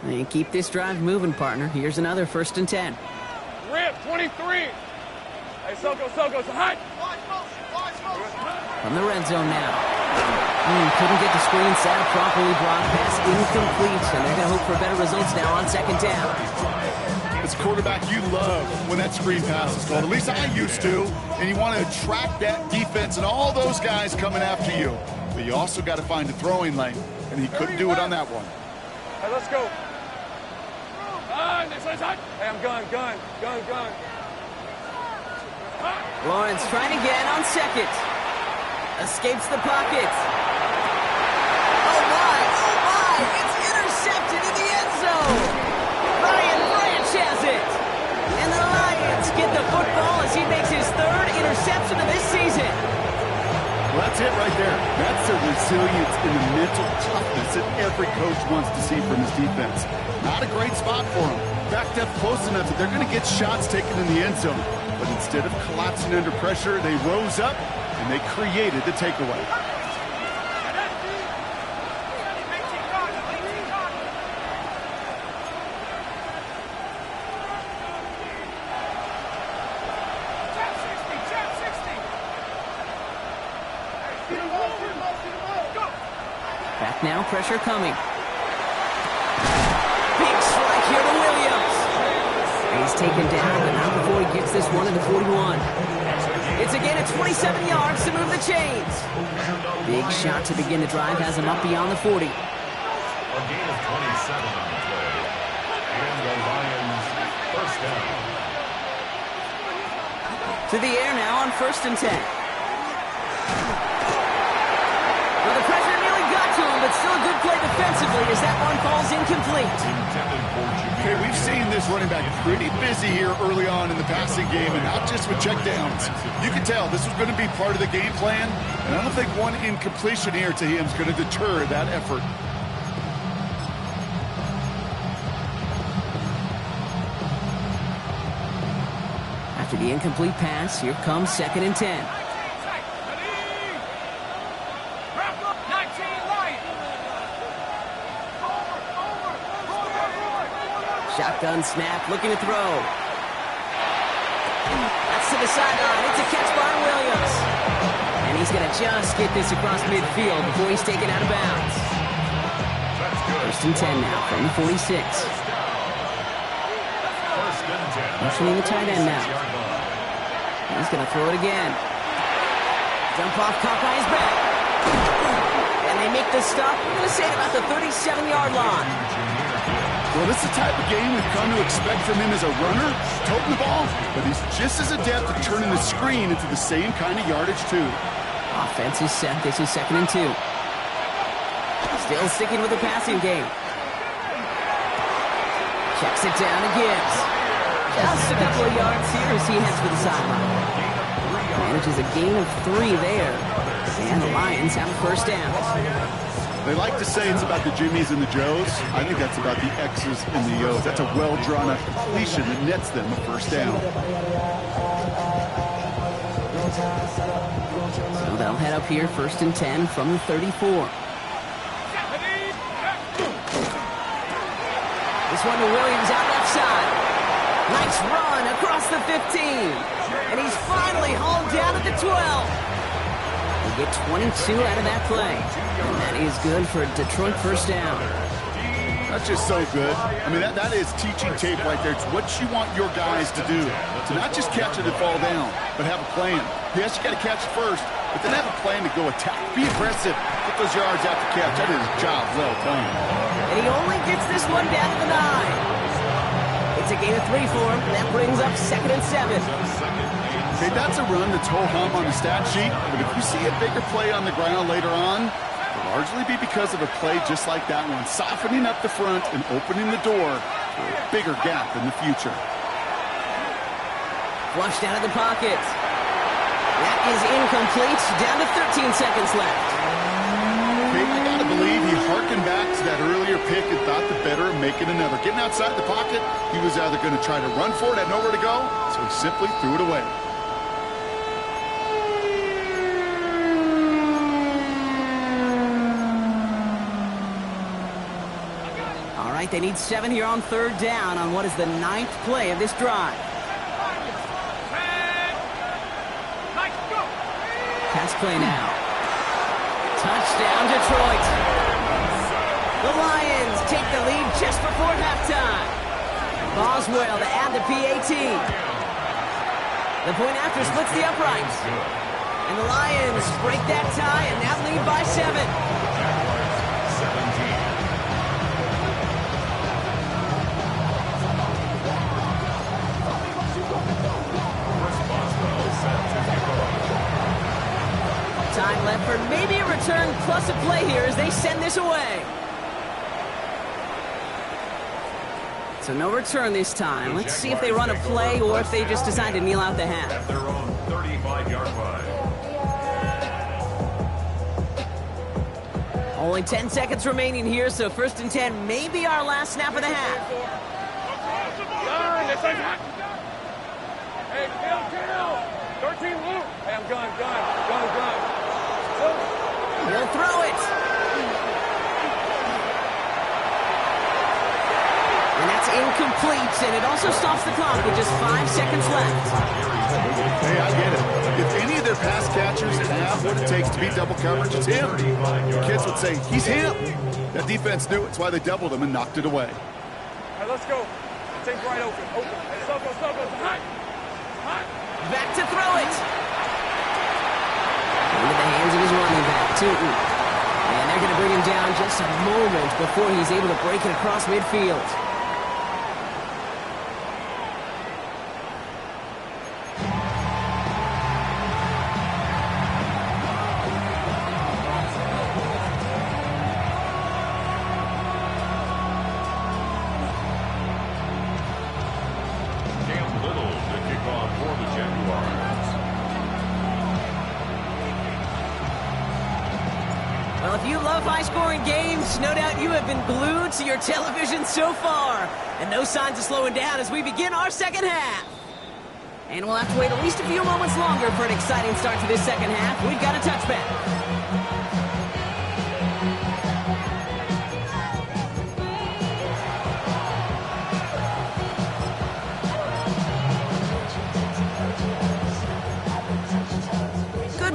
And keep this drive moving, partner. Here's another 1st and 10. Rip, 23. Hey, Soko, hot. From the red zone now. Couldn't get the screen set up properly. Broad pass incomplete, and they're going to hope for better results now on 2nd down. As a quarterback, you love when that screen pass is called. At least I used to. And you want to attract that defense and all those guys coming after you. But you also got to find a throwing lane, and he couldn't do it on that one. Hey, let's go. Hey, I'm gun. Lawrence trying again on 2nd. Escapes the pocket. Oh my! It's intercepted in the end zone. Ryan Branch has it. And the Lions get the football as he makes his 3rd interception of this season. Well, that's it right there. That's the resilience and the mental toughness that every coach wants to see from his defense. Not a great spot for him. Backed up close enough that they're going to get shots taken in the end zone. But instead of collapsing under pressure, they rose up and they created the takeaway. Back now, pressure coming. Big strike here to Williams. He's taken down, but not before he gets this one into 41. It's again at 27 yards to move the chains. Big shot to begin the drive has him up beyond the 40. A gain of 27 on the play. And the Lions, 1st down. To the air now on 1st and 10. Well, the pressure nearly got to him, but still a good play defensively as that one falls incomplete. Okay, we've seen this running back pretty busy here early on in the passing game, and not just with checkdowns. You can tell this was going to be part of the game plan, and I don't think one incompletion here to him is going to deter that effort. After the incomplete pass, here comes 2nd and 10. Shotgun snap, looking to throw. That's to the sideline. It's a catch by Williams. And he's going to just get this across midfield before he's taken out of bounds. 1st and 10 now from the 46. Motioning the tight end now. He's going to throw it again. Dump off, caught by his back. And they make the stop. I'm going to say it about the 37-yard line. Well, this is the type of game we've come to expect from him as a runner, toting the ball, but he's just as adept at turning the screen into the same kind of yardage, too. Offense is set. This is 2nd and 2. Still sticking with the passing game. Checks it down to Gibbs. Just a couple of yards here as he heads for the sideline. Manages a gain of 3 there. And the Lions have a 1st down. They like to say it's about the Jimmies and the Joes. I think that's about the X's and the O's. That's a well-drawn-up completion that nets them a 1st down. So they'll head up here 1st and 10 from the 34. This one to Williams out left side. Nice run across the 15. And he's finally hauled down at the 12. They get 22 out of that play. And that is good for a Detroit 1st down. That's just so good. I mean, that is teaching tape right there. It's what you want your guys to do. To not just catch it and fall down, but have a plan. Yes, you got to catch it first, but then have a plan to go attack. Be aggressive. Get those yards after catch. That is a job well done. And he only gets this one down to the 9. It's a gain of 3 for him, and that brings up 2nd and 7. Okay, that's a run that's ho-hum on the stat sheet, but if you see a bigger play on the ground later on, it'll largely be because of a play just like that one, softening up the front and opening the door for a bigger gap in the future. Flushed out of the pocket. That is incomplete. Down to 13 seconds left. Okay, I gotta believe he harkened back to that earlier pick and thought the better of making another. Getting outside the pocket, he was either going to try to run for it, had nowhere to go, so he simply threw it away. right, they need 7 here on 3rd down on what is the 9th play of this drive. Pass play now. Touchdown, Detroit. The Lions take the lead just before halftime. Boswell to add the PAT. The point after splits the uprights. And the Lions break that tie and now lead by 7. Time left for maybe a return plus a play here as they send this away. So no return this time. Let's see if they run a play or if they just decide to kneel out the half. At their own 35-yard line. Only 10 seconds remaining here, so 1st and 10 may be our last snap of the half. Hey, kill. 13 loop. Hey, I'm gun. He'll throw it. And that's incomplete, and it also stops the clock with just 5 seconds left. Hey, I get it. If any of their pass catchers have what it takes to beat double coverage, it's him. The kids would say, he's him. That defense knew it. It's why they doubled him and knocked it away. Hey, let's go. Take right open. Hey, Soko. Hot. Back to throw it. Into the hands of his running back, Tootin. And they're going to bring him down just a moment before he's able to break it across midfield. Well, if you love high-scoring games, no doubt you have been glued to your television so far. And no signs of slowing down as we begin our second half. And we'll have to wait at least a few moments longer for an exciting start to this second half. We've got a touchback.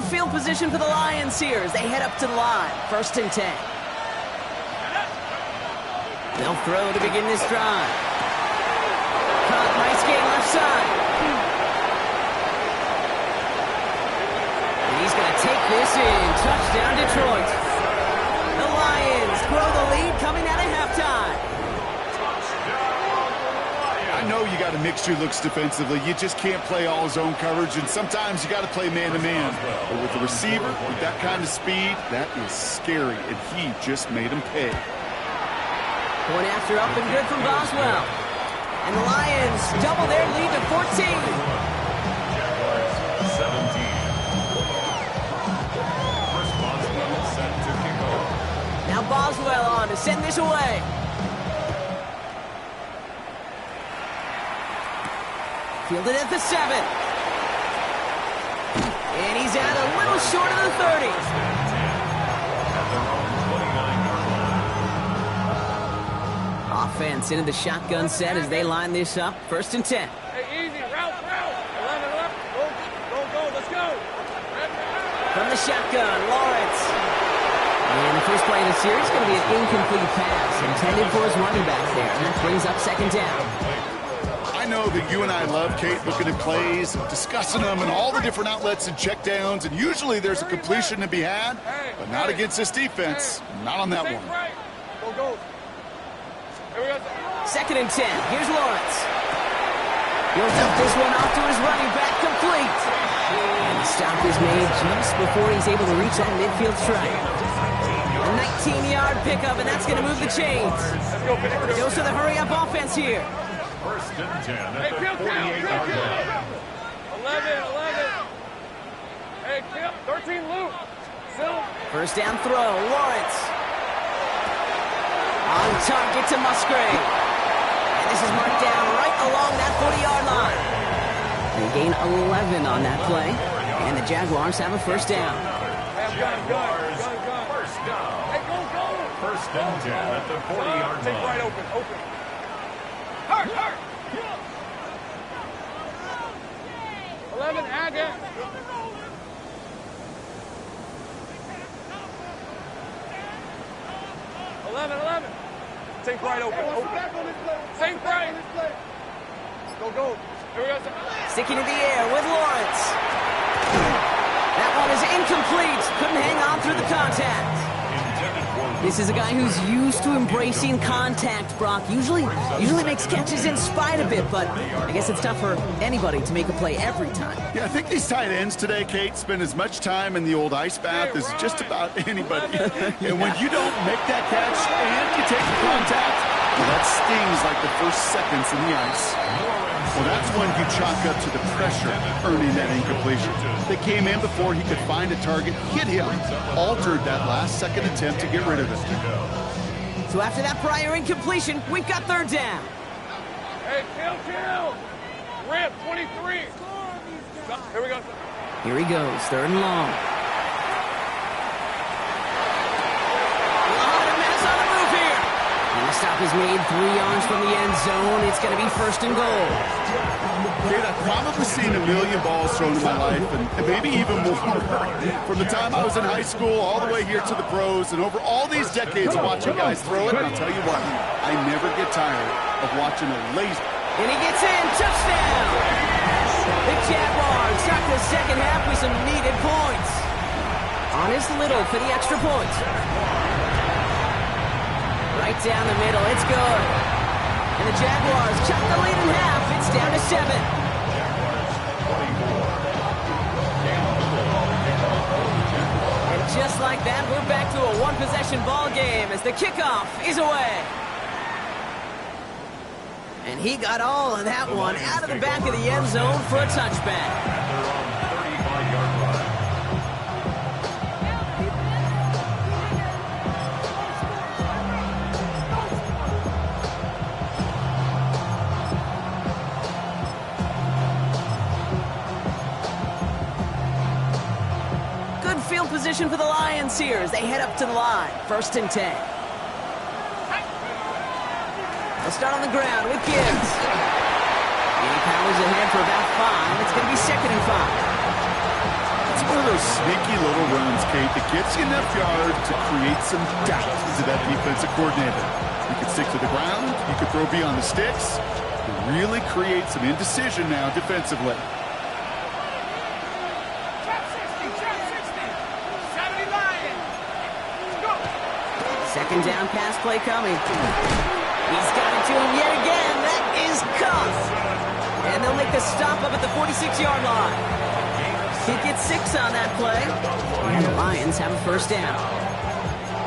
Field position for the Lions here as they head up to the line. 1st and 10. They'll throw to begin this drive. Caught, nice game left side. And he's going to take this in. Touchdown, Detroit. The Lions grow the lead coming out of halftime. I know you got to mix your looks defensively. You just can't play all zone coverage, and sometimes you got to play man-to-man. But with the receiver, with that kind of speed, that is scary, and he just made him pay. Point after up and good from Boswell. And the Lions double their lead to 14. Jaguars 17. First Boswell set to kick off. Now Boswell on to send this away. Fielded at the 7. And he's out a little short of the 30. Offense into the shotgun set as they line this up. 1st and 10. Hey, easy. Route. 11 left. Go. Let's go. From the shotgun, Lawrence. And the first play of the series is going to be an incomplete pass intended for his running back there. And that brings up 2nd down. I know that you and I love, Kate, looking at plays, discussing them, and all the different outlets and checkdowns, and usually there's a completion to be had, but not against this defense. Not on that one. Go. Here we go. 2nd and 10. Here's Lawrence. He'll dump this one off to his running back, complete. And the stop is made just before he's able to reach that midfield strike. A 19-yard pickup, and that's going to move the chains. Goes to the hurry-up offense here. 1st and 10 at Hey, the kill. 48-yard line. 11. Hey, kill. 13 loop. Still. 1st down throw, Lawrence. On target to Musgrave. And this is marked down right along that 40-yard line. They gain 11 on that play. And the Jaguars have a 1st down. Hey, gun. First down. Hey, go. First and 10 at the 40-yard Take line. right open. Hurt. 11, Agate. 11. Take right open. Take right. Go. Here we go. Sticking in the air with Lawrence. That one is incomplete. Couldn't hang on through the contact. This is a guy who's used to embracing contact, Brock. Usually makes catches in spite of it, but I guess it's tough for anybody to make a play every time. Yeah, I think these tight ends today, Kate, spend as much time in the old ice bath as just about anybody. And when you don't make that catch and you take the contact, well, that stings like the first seconds in the ice. Well, that's when you chalk up to the pressure earning that incompletion. They came in before he could find a target, hit him, altered that last-second attempt to get rid of it. So after that prior incompletion, we've got third down. Hey, kill. Rip, 23. Here we go. Here he goes, third and long. The stop is made 3 yards from the end zone. It's going to be first and goal. Kate, I've probably seen a million balls thrown in my life, and maybe even more. From the time I was in high school all the way here to the pros, and over all these decades of watching guys throw it, I'll tell you what, I never get tired of watching a laser. And he gets in, touchdown! The Jaguars start the second half with some needed points. Honest Little for the extra point. Right down the middle, it's good. And the Jaguars cut the lead in half. It's down to 7. And just like that, we're back to a one-possession ball game as the kickoff is away. And he got all of that one out of the back of the end zone for a touchback. Good field position for the Lions here as they head up to the line. First and 10. They'll start on the ground with Gibbs. And he powers ahead for about 5. It's going to be second and 5. It's one of those sneaky little runs, Kate, that gets you enough yards to create some doubt to that defensive coordinator. You could stick to the ground. You could throw beyond the sticks. You really create some indecision now defensively. Second down pass play coming. He's got it to him yet again. That is Cuff. And they'll make the stop up at the 46-yard line. He gets 6 on that play. And the Lions have a first down.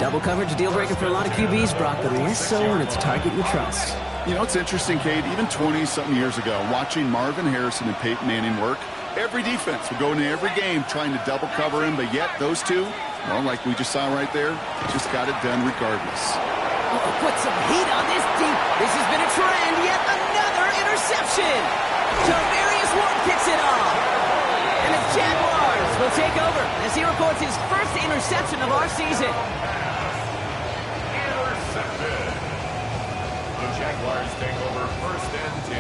Double coverage, deal breaker for a lot of QBs, Brock, but less so when it's a target you trust. You know, it's interesting, Kate, even 20-something years ago, watching Marvin Harrison and Peyton Manning work, every defense would go into every game trying to double cover him, but yet those two, well, like we just saw right there, just got it done regardless. Oh, put some heat on this deep. This has been a trend. Yet another interception. Javarius Ward picks it off. And the Jaguars will take over as he records his first interception of our season. Intercepted. The Jaguars take over first and 10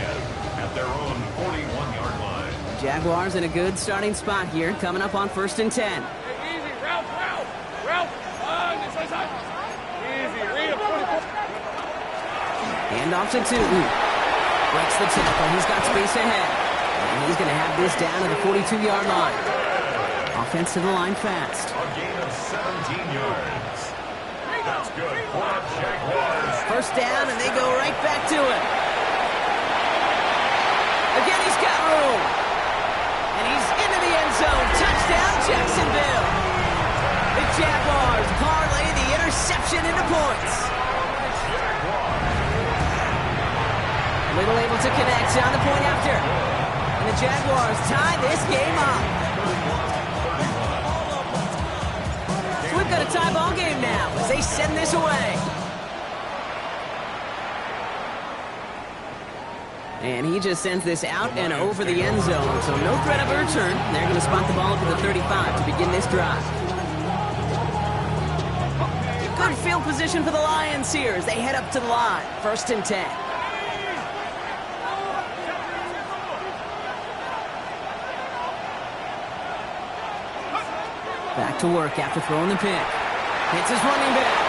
at their own 41-yard line. Jaguars in a good starting spot here, coming up on first and 10. Easy, Ralph. Easy, read him. Hand off to Tootin. Breaks the tackle. He's got space ahead. And he's going to have this down to the 42-yard line. Offense to the line fast. A gain of 17 yards. That's good for the Jaguars. First down, and they go right back to it. Again, he's got room. And he's into the end zone. Touchdown, Jacksonville. The Jaguars parlay the interception into points. Little able to connect on the point after. And the Jaguars tie this game up. So we've got a tie ball game now as they send this away. And he just sends this out and over the end zone, so no threat of a return. They're going to spot the ball up at the 35 to begin this drive. Good field position for the Lions here as they head up to the line. 1st and 10. Back to work after throwing the pick. Hits his running back.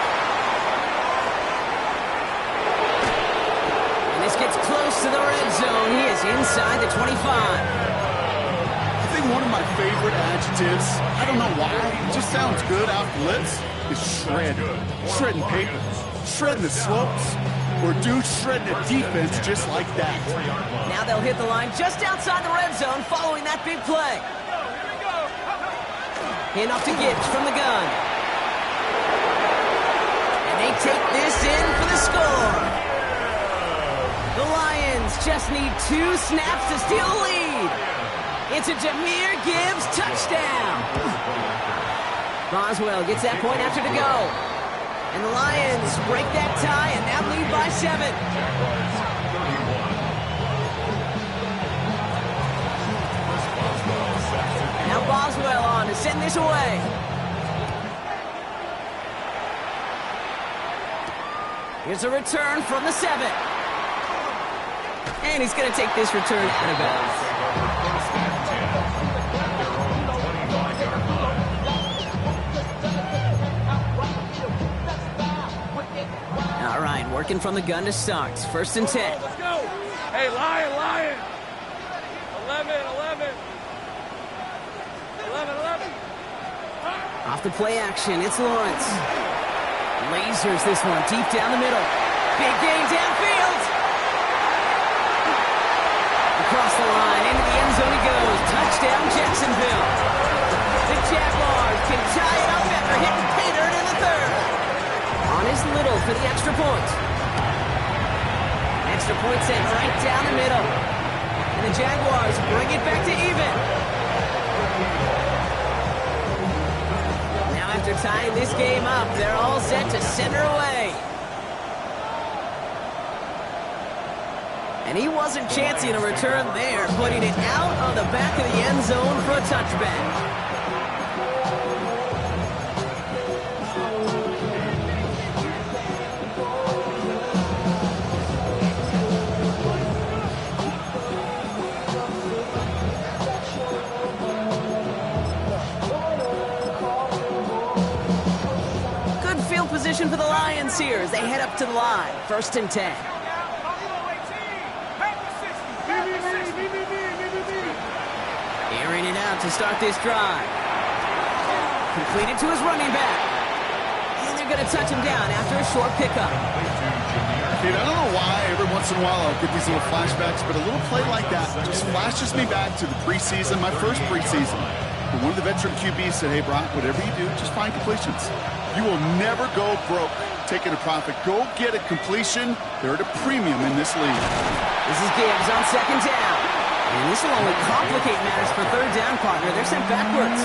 And this gets close to the red zone. He is inside the 25. I think one of my favorite adjectives, I don't know why, it just sounds good out blitz, is shred. Shredding paper, shredding the slopes, or dude shredding a defense just like that. Now they'll hit the line just outside the red zone following that big play. Hand off to Gibbs from the gun. And they take this in for the score. The Lions just need 2 snaps to steal the lead. It's a Jahmyr Gibbs touchdown. Boswell gets that point after to go. And the Lions break that tie and now lead by 7. Now Boswell on to send this away. Here's a return from the 7. And he's going to take this return out of bounds. All right, working from the gun to start. 1st and 10. Let's go. Hey, Lion. 11. Off the play action, it's Lawrence. Lasers this one deep down the middle. Big gain downfield. Across the line, into the end zone he goes. Touchdown, Jacksonville. The Jaguars can tie it up after hitting pay dirt in the 3rd. On is Little for the extra point. Extra point sent right down the middle. And the Jaguars bring it back to even. Now after tying this game up, they're all set to send her away. And he wasn't chancing a return there, putting it out on the back of the end zone for a touchback. Position for the Lions here as they head up to the line. 1st and 10. Airing it out to start this drive. Completed to his running back. And they're going to touch him down after a short pickup. Dude, I don't know why every once in a while I'll get these little flashbacks, but a little play like that just flashes me back to the preseason, my first preseason. One of the veteran QBs said, hey, Brock, whatever you do, just find completions. You will never go broke taking a profit. Go get a completion. They're at a premium in this league. This is Gibbs on 2nd down. And this will only complicate matters for 3rd down, partner. They're sent backwards.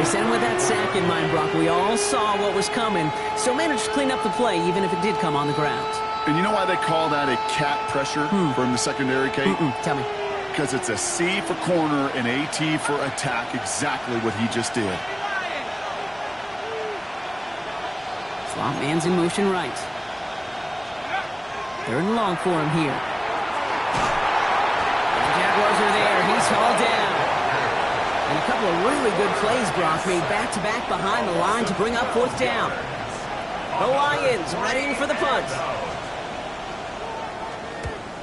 They sent him with that sack in mind, Brock. We all saw what was coming, so managed to clean up the play, even if it did come on the ground. And you know why they call that a cat pressure from the secondary, Kate? Tell me. Because it's a C for corner and AT for attack, exactly what he just did. Slot man's in motion right. 3rd and long for him here. The Jaguars are there. He's hauled down. And a couple of really good plays, Brock, made back-to-back behind the line to bring up 4th down. The Lions ready for the punt.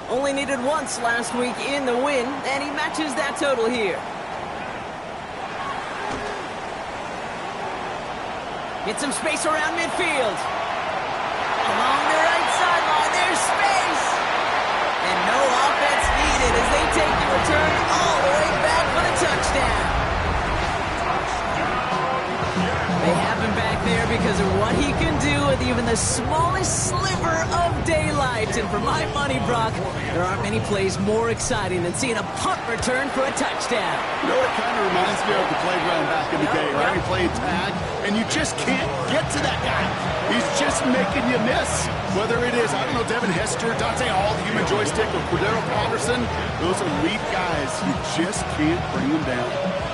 Only needed once last week in the win, and he matches that total here. Get some space around midfield. Along the right sideline, there's space. And no offense needed as they take the return all the way back for the touchdown. They have him back there because of what he can do with even the smallest sliver of daylight. And for my money, Brock, there aren't many plays more exciting than seeing a punt return for a touchdown. You know, it kind of reminds me of the playground back in the day, right? You play tag, and you just can't get to that guy. He's just making you miss. Whether it is, I don't know, Devin Hester, Dante Hall, the human joystick, or Cordero Patterson, those elite guys, you just can't bring them down.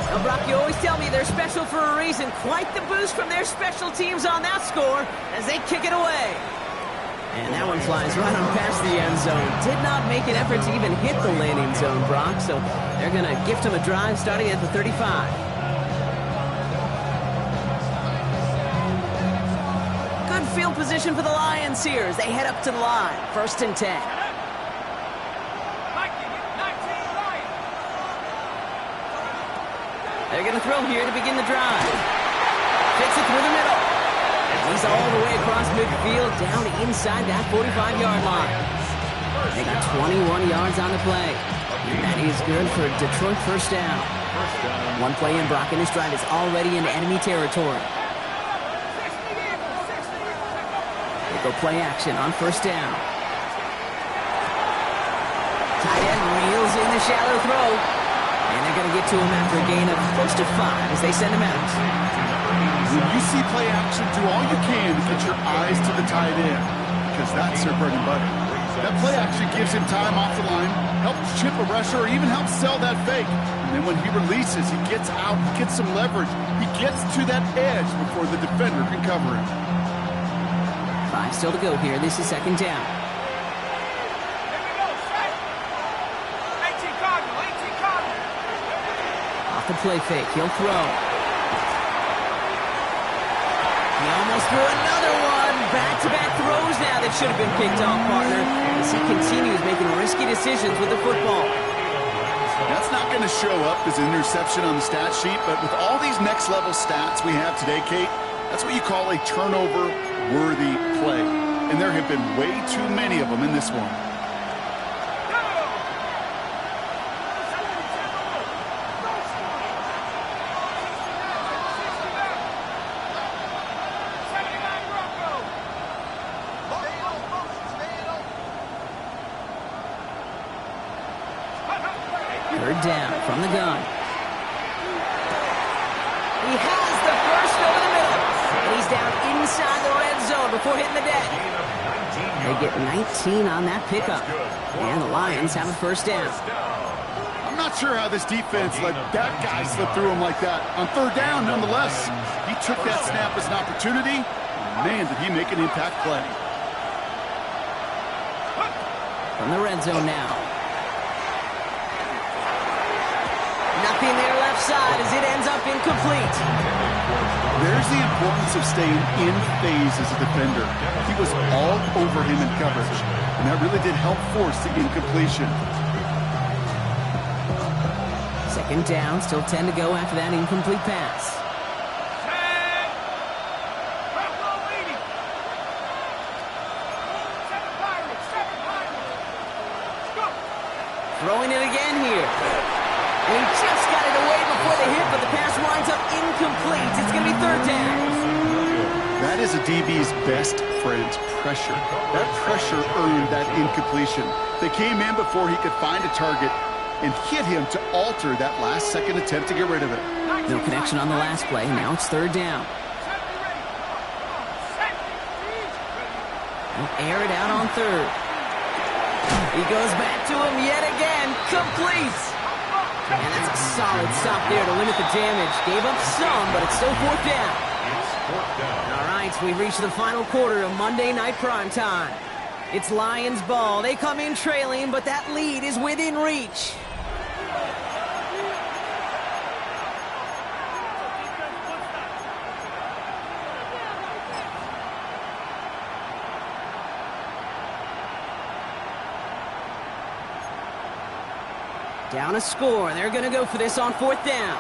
Now, Brock, you always tell me they're special for a reason. Quite the boost from their special teams on that score as they kick it away. And that one flies right on past the end zone. Did not make an effort to even hit the landing zone, Brock. So they're going to gift him a drive starting at the 35. Good field position for the Lions here as they head up to the line. 1st and 10. They're going to throw here to begin the drive. Fits it through the middle. And he's all the way across midfield down inside that 45-yard line. They got 21 yards on the play. And that is good for Detroit 1st down. One play in, Brock, and this drive is already in enemy territory. They go play action on 1st down. Tight end reels in the shallow throw. And they're going to get to him after a gain of close to 5 as they send him out. When you see play action, do all you can to get your eyes to the tight end, because that's their bread and butter. That play action gives him time off the line, helps chip a rusher, or even helps sell that fake. And then when he releases, he gets out, he gets some leverage. He gets to that edge before the defender can cover him. 5 still to go here. This is 2nd down. The play fake. He'll throw. He almost threw another one. Back-to-back throws now that should have been picked off, partner, as he continues making risky decisions with the football. That's not going to show up as an interception on the stat sheet, but with all these next-level stats we have today, Kate, that's what you call a turnover-worthy play. And there have been way too many of them in this one. Down from the gun. He has the first over the middle. And he's down inside the red zone before hitting the deck. They get 19 on that pickup. And the Lions have a 1st down. I'm not sure how this defense let that guy slip through him like that. On 3rd down, nonetheless, he took that snap as an opportunity. Man, did he make an impact play. From the red zone now. Nothing there left side as it ends up incomplete. There's the importance of staying in phase as a defender. He was all over him in coverage, and that really did help force the incompletion. 2nd down, still 10 to go after that incomplete pass. Throwing it again here. And he just got it away before the hit, but the pass winds up incomplete. It's going to be 3rd down. That is a DB's best friend, pressure. That pressure earned that incompletion. They came in before he could find a target and hit him to alter that last-second attempt to get rid of it. No connection on the last play. Now it's 3rd down. They'll air it out on 3rd. He goes back to him yet again. Complete. And that's a solid stop there to limit the damage. Gave up some, but it's still 4th down. All right, we've reached the final quarter of Monday Night Primetime. It's Lions ball. They come in trailing, but that lead is within reach. Down a score. They're going to go for this on 4th down.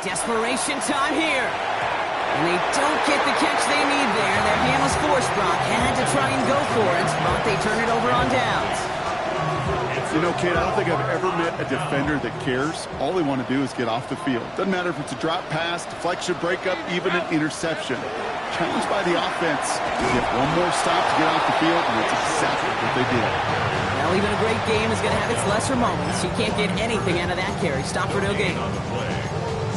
Desperation time here. And they don't get the catch they need there. Their hand was forced, Brock. Had to try and go for it, but they turn it over on downs. It's You know, Kate, I don't think I've ever met a defender that cares. All they want to do is get off the field. Doesn't matter if it's a drop pass, deflection, breakup, even an interception. Challenged by the offense to get one more stop to get off the field, and that's exactly what they did. Well, even a great game is going to have its lesser moments. You can't get anything out of that carry. Stop for no gain.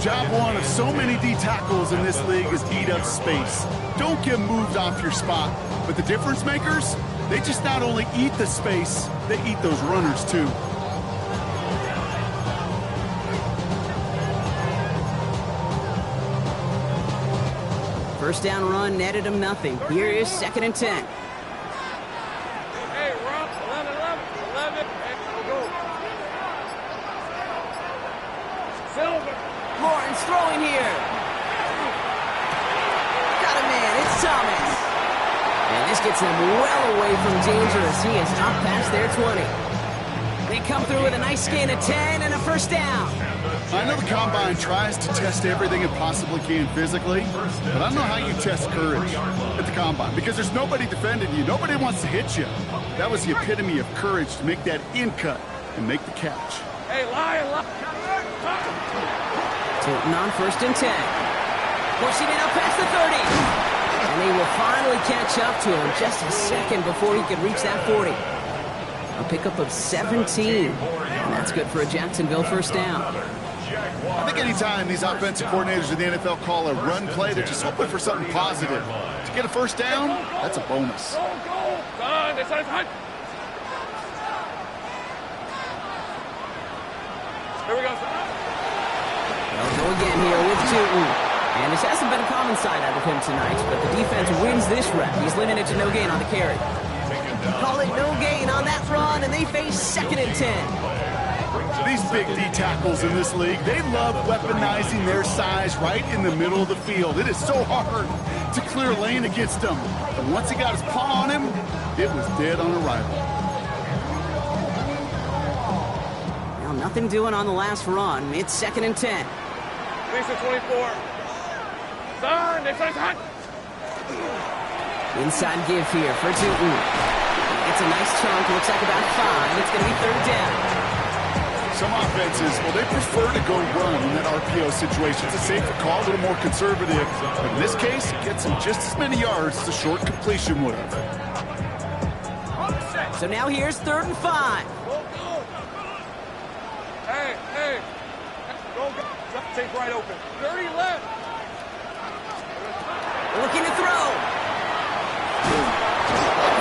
Job one of so many D tackles in this league is eat up space. Don't get moved off your spot. But the difference makers, they just not only eat the space, they eat those runners too. First down run netted him nothing. Here is 2nd and 10. Hey, Rob, 11. Hey, go. Silver. Lawrence throwing here. Got a man. It's Thomas. And this gets them well away from danger as he has dropped past their 20. They come through with a nice gain of 10 and a first down. I know the Combine tries to test everything it possibly can physically, but I don't know how you test courage at the Combine because there's nobody defending you. Nobody wants to hit you. That was the epitome of courage to make that in cut and make the catch. Hey, lie. Tilton on 1st and 10. Pushing it up past the 30. And they will finally catch up to him just a second before he could reach that 40. A pickup of 17. And that's good for a Jacksonville first down. I think anytime these offensive coordinators in the NFL call a run play, they're just hoping for something positive. To get a first down, that's a bonus. Go. Son, it's hot. Here we go, son. They'll go again here with Tilton. And this hasn't been a common side out of him tonight, but the defense wins this rep. He's limited to no gain on the carry. Call it no gain on that run, and they face 2nd and 10. These big D tackles in this league, they love weaponizing their size right in the middle of the field. It is so hard to clear lane against them. But once he got his paw on him, it was dead on arrival. Now nothing doing on the last run. It's 2nd and 10. Lisa 24. Son, it's hot. Inside give here for Tilton. It's a nice chunk. Looks like about 5. It's going to be 3rd down. Some offenses, well, they prefer to go run in that RPO situation. It's a safer call, a little more conservative. But in this case, it gets them just as many yards as a short completion would have. So now here's 3rd and 5. Hey. Go. Take right open. 30 left. Looking to throw.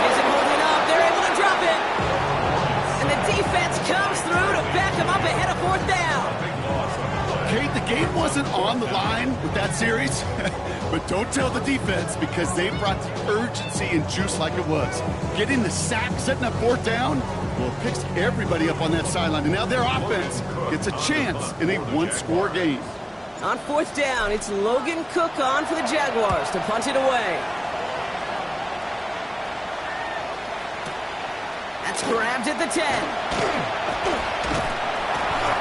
Isn't holding up. They're able to drop it. And the defense comes through to back him up ahead of 4th down. Kate, the game wasn't on the line with that series, but don't tell the defense because they brought the urgency and juice like it was. Getting the sack, setting up 4th down, well, it picks everybody up on that sideline. And now their offense gets a chance in a one-score game. On 4th down, it's Logan Cook on for the Jaguars to punt it away. That's grabbed at the 10.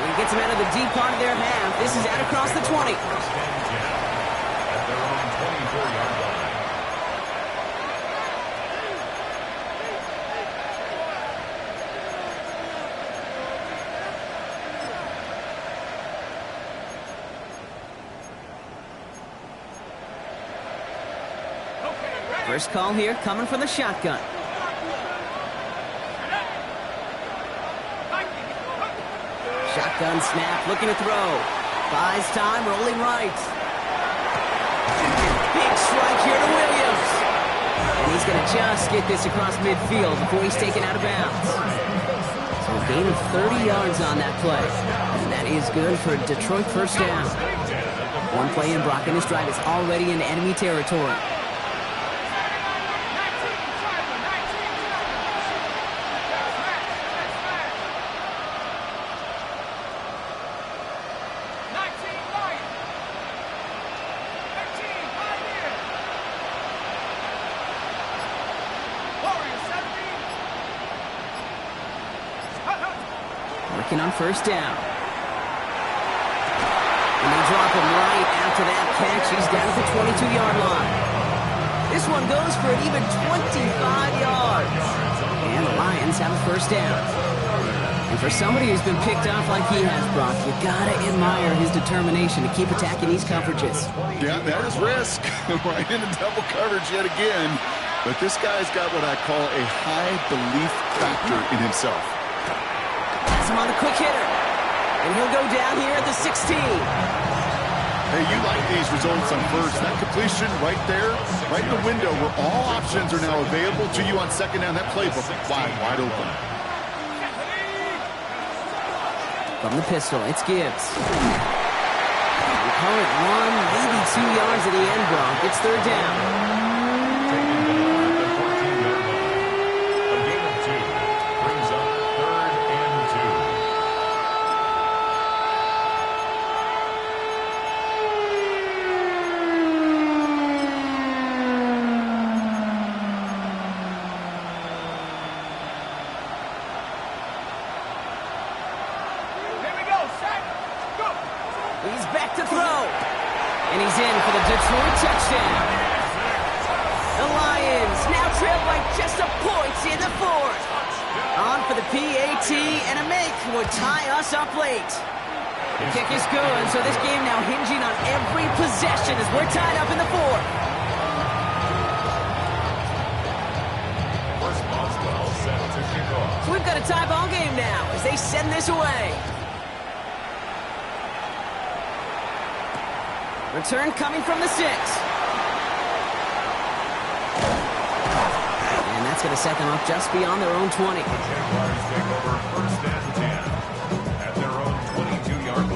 He gets him out of the deep part of their half. This is out across the 20. At their own 24-yard line. First call here coming from the shotgun. Shotgun snap, looking to throw. Buys time, rolling right. Big strike here to Williams. And he's going to just get this across midfield before he's taken out of bounds. So a gain of 30 yards on that play. And that is good for Detroit first down. One play in Brock, and this drive is already in enemy territory. On first down. And they drop him right after that catch. He's down at the 22-yard line. This one goes for an even 25 yards. And the Lions have a first down. And for somebody who's been picked off like he has, Brock, you gotta admire his determination to keep attacking these coverages. Yeah, that is risk. Right into double coverage yet again. But this guy's got what I call a high belief factor in himself. Has him on the quick hitter. And he'll go down here at the 16. Hey, you like these results on first. That completion right there, right in the window where all options are now available to you on second down. That playbook wide open. From the pistol, it's Gibbs. We call it 1, maybe 2 yards at the end, Brock. It's third down. A gain of 2 brings up 3rd and 2. He's back to throw. And he's in for the Detroit touchdown. The Lions now trail by just a point in the fourth. On for the PAT, and a make would tie us up late. The kick is good, so this game now hinging on every possession as we're tied up in the fourth. First Boswell set to kick off. So we've got a tie ball game now as they send this away. Return coming from the 6. And that's going to set them up just beyond their own 20. Jaguars take over 1st and 10 at their own 22-yard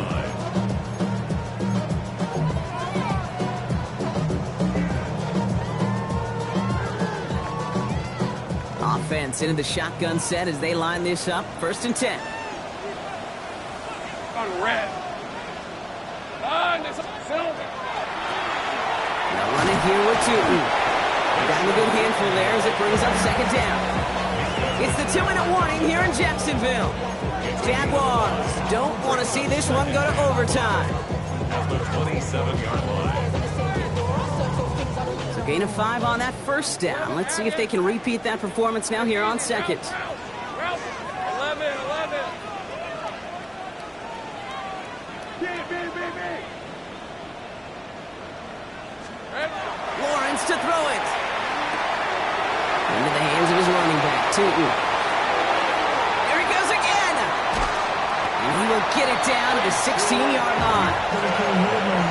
line. Offense into the shotgun set as they line this up. 1st and 10. On red. Now running here with Tootin. Down a good handful there as it brings up 2nd down. It's the 2-minute warning here in Jacksonville. Jaguars don't want to see this one go to overtime. At the 27-yard line. So gain of 5 on that 1st down. Let's see if they can repeat that performance now here on 2nd. 11. Lawrence to throw it. Into the hands of his running back, Tootin. There he goes again. And he will get it down to the 16-yard line.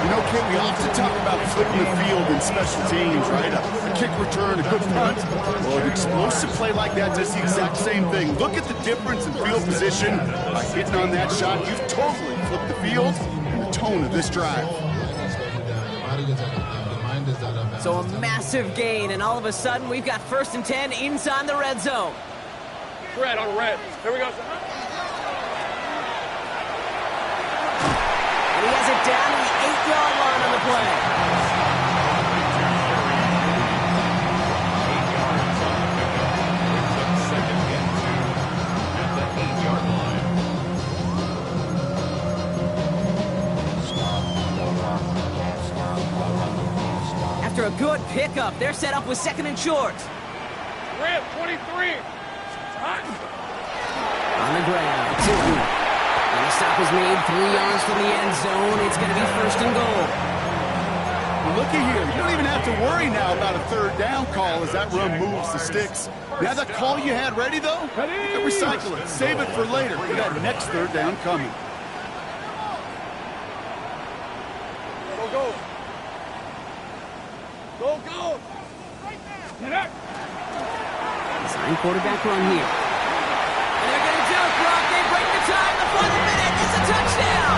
You know, Kate, we often talk about flipping the field in special teams, right? A kick return, a good punt. Well, an explosive play like that does the exact same thing. Look at the difference in field position. By hitting on that shot, you've totally flipped the field and the tone of this drive. So a massive gain, and all of a sudden, we've got 1st and 10 inside the red zone. Red on red. Here we go. And he has it down to the 8-yard line on the play. 8 yards on the pickup. Brings up 2nd and 2 at the 8-yard line. After a good pickup, they're set up with 2nd and short. Red 23. Hot. On the ground, Tootin. And the stop is made 3 yards from the end zone. It's going to be 1st and goal. Well, look at here. You don't even have to worry now about a 3rd down call as that run moves the sticks. Now that call you had ready, though, you can recycle it. Save it for later for that next 3rd down coming. Go. Go. Get up. Design quarterback run here. And they're going to do it, Brock. They break the tie before the minute. It's a touchdown.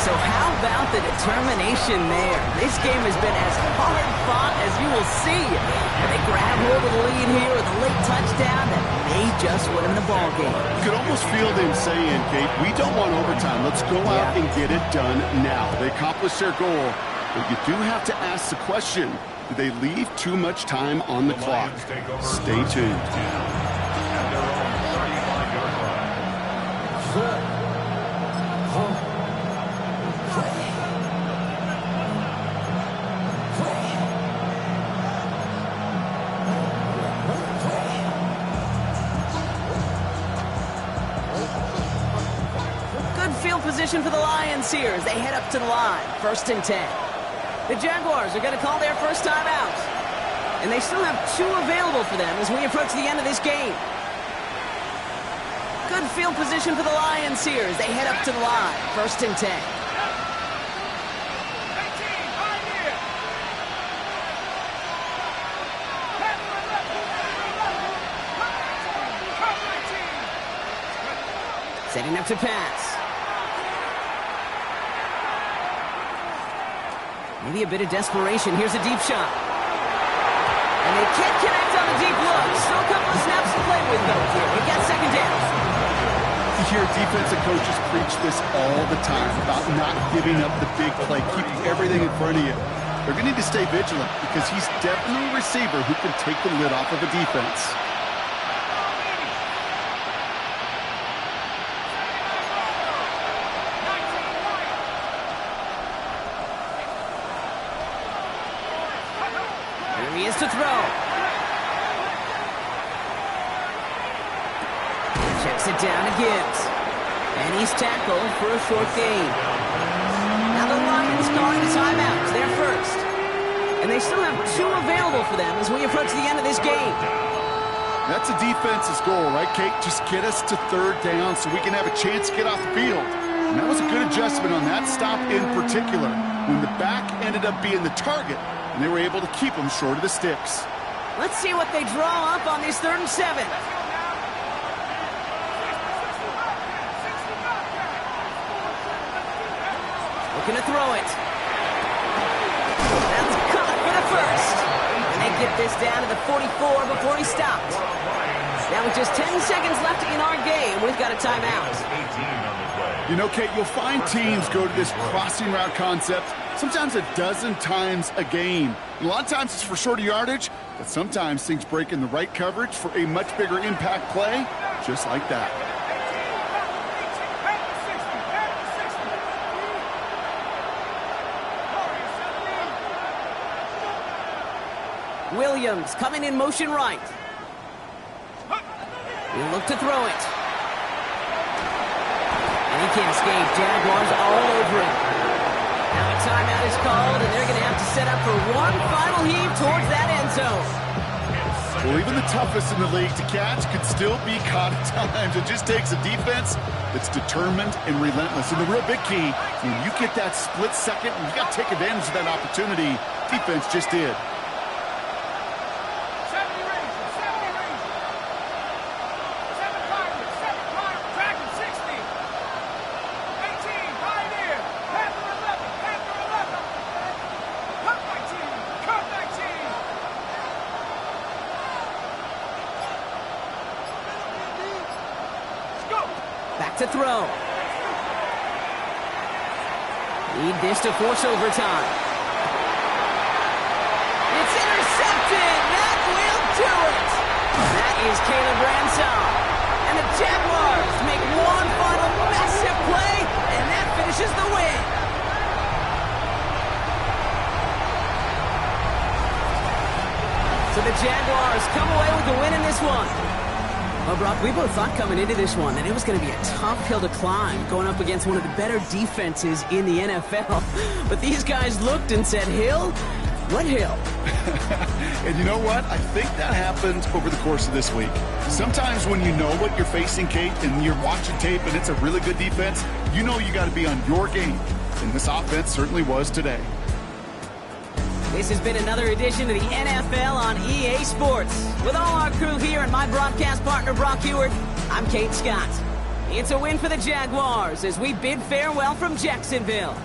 So how about the determination there? This game has been as hard fought as you will see. And they grab hold of the lead here with a late touchdown that may just win them the ball game. You could almost feel them saying, Kate, we don't want overtime. Let's go out and get it done now. They accomplished their goal, but you do have to ask the question, did they leave too much time on the clock? Stay tuned. At their own 35-yard line. field position for the Lions here as they head up to the line. 1st and 10. The Jaguars are going to call their first time out. And they still have 2 available for them as we approach the end of this game. Good field position for the Lions here as they head up to the line. 1st and 10. Setting up to pass. Maybe a bit of desperation. Here's a deep shot. And they can't connect on the deep look. Still a couple of snaps to play with, though. They got 2nd down. You hear defensive coaches preach this all the time about not giving up the big play, keeping everything in front of you. They're going to need to stay vigilant because he's definitely a receiver who can take the lid off of a defense. He is to throw. Checks it down to Gibbs. And he's tackled for a short gain. Now the Lions calling the timeouts. They're first. And they still have 2 available for them as we approach the end of this game. That's a defense's goal, right, Kate? Just get us to 3rd down so we can have a chance to get off the field. And that was a good adjustment on that stop in particular, when the back ended up being the target, and they were able to keep him short of the sticks. Let's see what they draw up on this 3rd and 7. Looking to throw it. That's caught for the first. And they get this down to the 44 before he stopped. Now with just 10 seconds left in our game, we've got a timeout. You know, Kate, you'll find teams go to this crossing route concept sometimes a dozen times a game. And a lot of times it's for shorter yardage, but sometimes things break in the right coverage for a much bigger impact play, just like that. Williams coming in motion right. He'll look to throw it. And he can't escape. Jaguars all over him. Now a timeout is called, and they're going to have to set up for one final heave towards that end zone. Well, even the toughest in the league to catch could still be caught at times. It just takes a defense that's determined and relentless. And the real big key, when you get that split second, you got to take advantage of that opportunity. Defense just did. Back to throw. Need this to force overtime. It's intercepted. That will do it. That is Caleb Ransom. And the Jaguars make one final massive play, and that finishes the win. So the Jaguars come away with the win in this one. Well, Brock, we both thought coming into this one that it was going to be a tough hill to climb, going up against one of the better defenses in the NFL. But these guys looked and said, hill? What hill? And you know what? I think that happened over the course of this week. Sometimes when you know what you're facing, Kate, and you're watching tape and it's a really good defense, you know you got to be on your game. And this offense certainly was today. This has been another edition of the NFL on EA Sports. With all our crew here and my broadcast partner, Brock Ewart, I'm Kate Scott. It's a win for the Jaguars as we bid farewell from Jacksonville.